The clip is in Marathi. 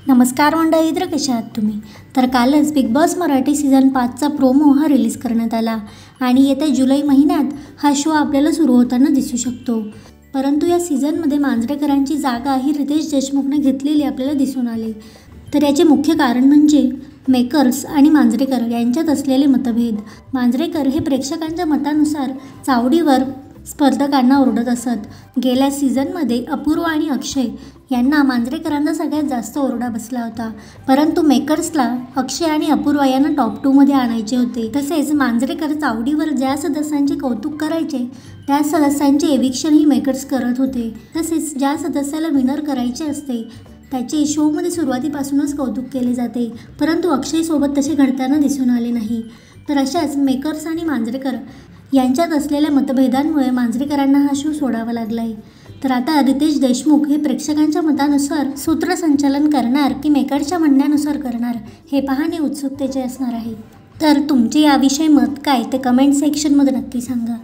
नमस्कार मंडळी, तर कशा आहात तुम्ही? तर कालच बिग बॉस मराठी सीझन 5चा प्रोमो हा रिलीज करण्यात आला आणि येत्या जुलै महिन्यात हा शो आपल्याला सुरू होताना दिसू शकतो. परंतु या सीझनमध्ये मांजरेकरांची जागा ही रितेश देशमुखने घेतलेली आपल्याला दिसून आली. तर याचे मुख्य कारण म्हणजे मेकर्स आणि मांजरेकर यांच्यात असलेले मतभेद. मांजरेकर हे प्रेक्षकांच्या मतानुसार चावडीवर स्पर्धकांना ओरडत असत. गेल्या सीझनमध्ये अपूर्व आणि अक्षय यांना मांजरेकरांचा सगळ्यात जास्त ओरडा बसला होता. परंतु मेकर्सला अक्षय आणि अपूर्व यांना टॉप 2 मध्ये आणायचे होते. तसेच मांजरेकर चावडीवर ज्या सदस्यांचे कौतुक करायचे त्या सदस्यांचे एविक्शनही मेकर्स करत होते. तसेच ज्या सदस्याला विनर करायचे असते त्याचे शोमध्ये सुरुवातीपासूनच कौतुक केले जाते. परंतु अक्षयसोबत तसे घडताना दिसून आले नाही. तर अशाच मेकर्स आणि मांजरेकर यांच्यात असलेल्या मतभेदांमुळे मांजरेकरांना हा शो सोडावा लागला आहे. तर आता रितेश देशमुख हे प्रेक्षकांच्या मतानुसार सूत्रसंचालन करणार की मेकरच्या म्हणण्यानुसार करणार हे पाहणे उत्सुकतेचे असणार आहे. तर तुमचे याविषयी मत काय ते कमेंट सेक्शनमध्ये नक्की सांगा.